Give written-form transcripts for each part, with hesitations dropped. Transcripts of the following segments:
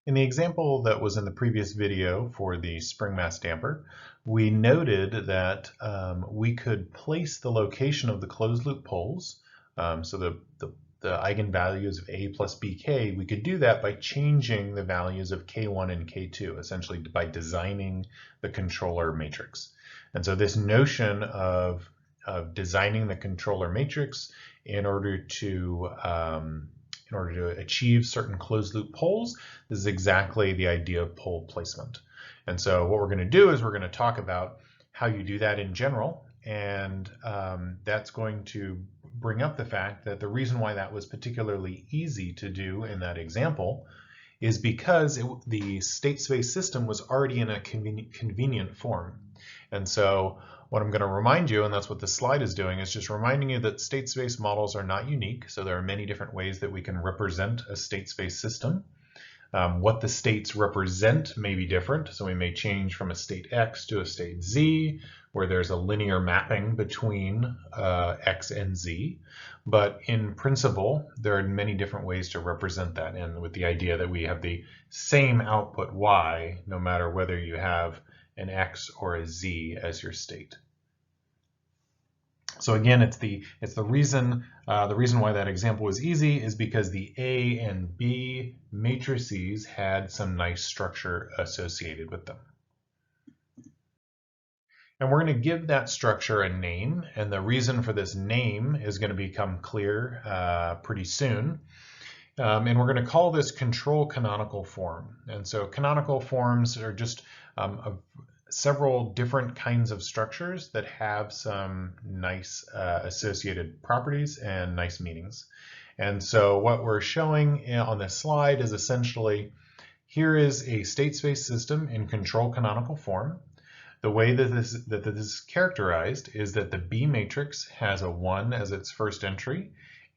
In the example that was in the previous video for the spring mass damper, we noted that we could place the location of the closed loop poles, so the eigenvalues of A plus BK, we could do that by changing the values of K1 and K2, essentially by designing the controller matrix. And so this notion of designing the controller matrix in order to achieve certain closed loop poles, this is exactly the idea of pole placement. And so what we're going to do is we're going to talk about how you do that in general, and that's going to bring up the fact that the reason why that was particularly easy to do in that example is because the state space system was already in a convenient form. And so what I'm going to remind you, and that's what this slide is doing, is just reminding you that state space models are not unique. So there are many different ways that we can represent a state space system. What the states represent may be different. So we may change from a state X to a state Z, where there's a linear mapping between X and Z. But in principle, there are many different ways to represent that, and with the idea that we have the same output Y, no matter whether you have an X or a Z as your state. So again, it's the reason why that example was easy is because the A and B matrices had some nice structure associated with them. And we're going to give that structure a name, and the reason for this name is going to become clear pretty soon. And we're going to call this control canonical form. And so canonical forms are just several different kinds of structures that have some nice associated properties and nice meanings. And so what we're showing on this slide is essentially, here is a state space system in control canonical form. The way that this is characterized is that the B matrix has a 1 as its first entry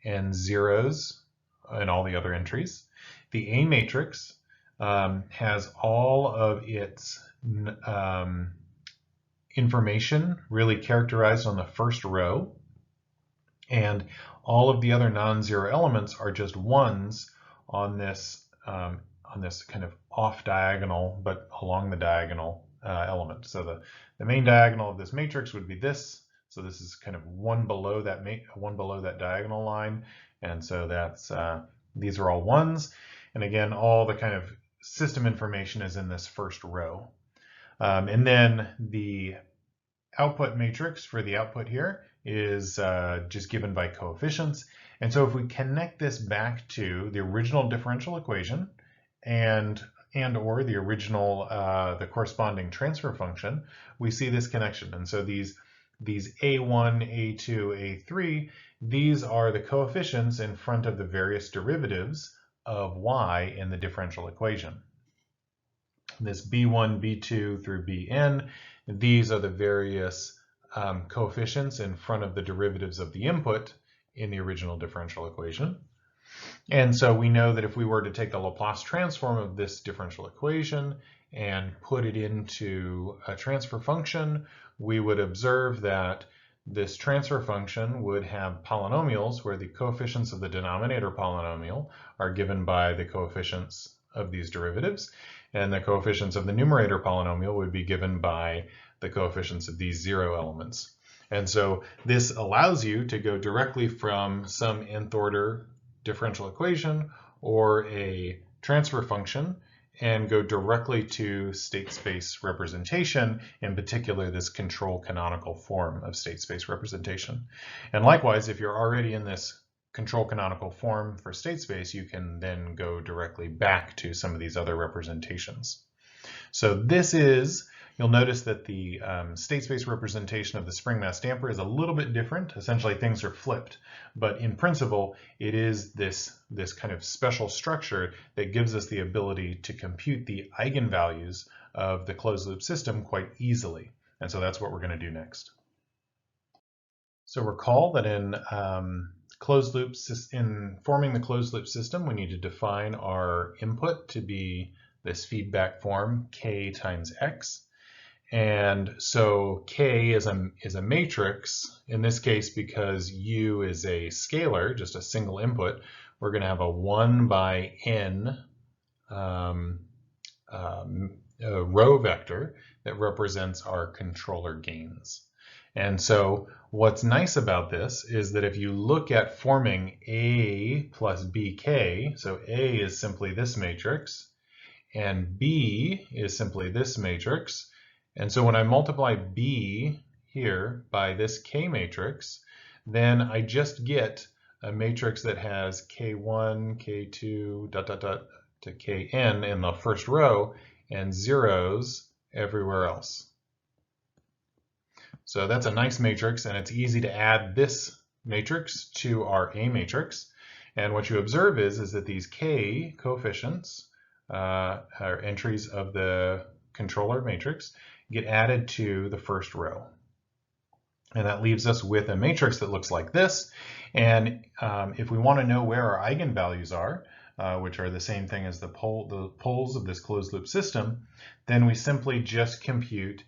and zeros in all the other entries. The A matrix has all of its information really characterized on the first row, and all of the other non-zero elements are just ones on this kind of off diagonal but along the diagonal element. So the main diagonal of this matrix would be this. So this is kind of one below that diagonal line, and so that's these are all ones. And again, all the kind of system information is in this first row. And then the output matrix for the output here is just given by coefficients. And so if we connect this back to the original differential equation and or the original, the corresponding transfer function, we see this connection. And so these A1, A2, A3, these are the coefficients in front of the various derivatives of y in the differential equation. This B1, B2 through Bn, these are the various coefficients in front of the derivatives of the input in the original differential equation. And so we know that if we were to take the Laplace transform of this differential equation and put it into a transfer function, we would observe that this transfer function would have polynomials where the coefficients of the denominator polynomial are given by the coefficients of these derivatives, and the coefficients of the numerator polynomial would be given by the coefficients of these zero elements. And so this allows you to go directly from some nth order differential equation or a transfer function and go directly to state space representation, in particular this control canonical form of state space representation. And likewise, if you're already in this control canonical form for state space, you can then go directly back to some of these other representations. So this is, you'll notice that the state space representation of the spring mass damper is a little bit different. Essentially, things are flipped. But in principle, it is this kind of special structure that gives us the ability to compute the eigenvalues of the closed loop system quite easily. And so that's what we're going to do next. So recall that in forming the closed loop system, we need to define our input to be this feedback form k times x. And so k is a matrix, in this case because u is a scalar, just a single input, we're going to have a 1 by n a row vector that represents our controller gains. And so what's nice about this is that if you look at forming A plus BK, so A is simply this matrix, and B is simply this matrix. And so when I multiply B here by this K matrix, then I just get a matrix that has K1, K2, dot, dot, dot, to Kn in the first row and zeros everywhere else. So that's a nice matrix, and it's easy to add this matrix to our A matrix. And what you observe is that these K coefficients are entries of the controller matrix get added to the first row. And that leaves us with a matrix that looks like this. And if we want to know where our eigenvalues are, which are the same thing as the poles of this closed loop system, then we simply just compute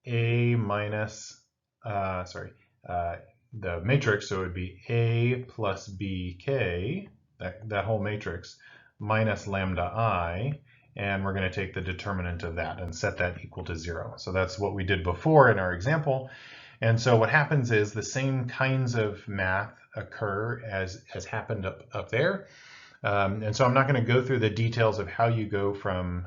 A minus, the matrix, so it would be A plus BK, that whole matrix, minus lambda I, and we're going to take the determinant of that and set that equal to 0. So that's what we did before in our example. And so what happens is the same kinds of math occur as has happened up there. And so I'm not going to go through the details of how you go from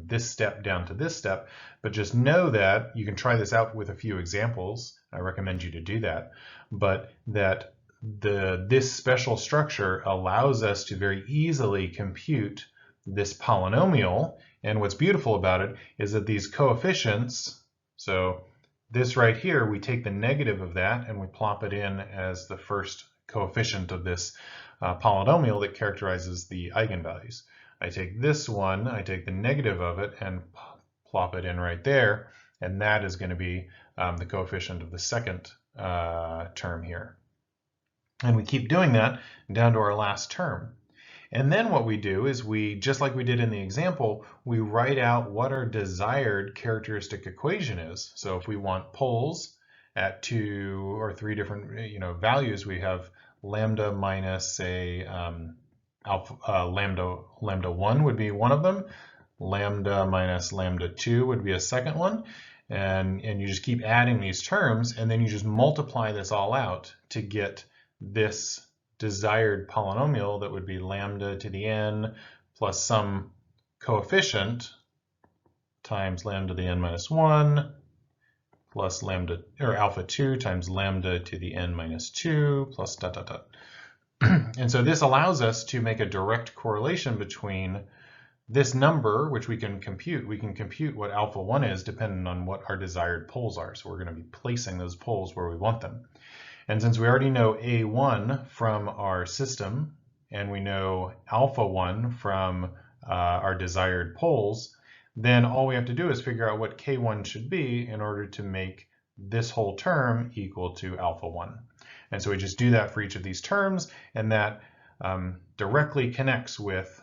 this step down to this step, but just know that you can try this out with a few examples. I recommend you to do that, but that this special structure allows us to very easily compute this polynomial. And what's beautiful about it is that these coefficients, so this right here, we take the negative of that and we plop it in as the first coefficient of this polynomial that characterizes the eigenvalues. I take this one, I take the negative of it and plop it in right there, and that is going to be the coefficient of the second term here. And we keep doing that down to our last term. And then what we do is we, just like we did in the example, we write out what our desired characteristic equation is. So if we want poles at 2 or 3 different values, we have lambda minus, say, lambda 1 would be one of them. Lambda minus lambda 2 would be a second one. And you just keep adding these terms, and then you just multiply this all out to get this desired polynomial that would be lambda to the n plus some coefficient times lambda to the n minus 1 plus lambda, or alpha 2 times lambda to the n minus 2 plus dot dot dot. And so this allows us to make a direct correlation between this number, which we can compute. We can compute what alpha 1 is depending on what our desired poles are. So we're going to be placing those poles where we want them. And since we already know A1 from our system, and we know alpha 1 from our desired poles, then all we have to do is figure out what K1 should be in order to make this whole term equal to alpha 1. And so we just do that for each of these terms, and that directly connects with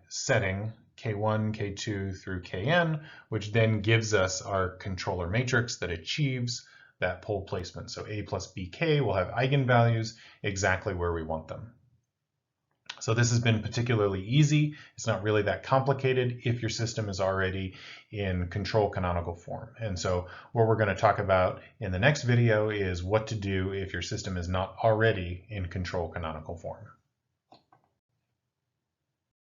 setting K1, K2 through Kn, which then gives us our controller matrix that achieves that pole placement. So A plus BK will have eigenvalues exactly where we want them. So this has been particularly easy. It's not really that complicated if your system is already in control canonical form. And so what we're going to talk about in the next video is what to do if your system is not already in control canonical form.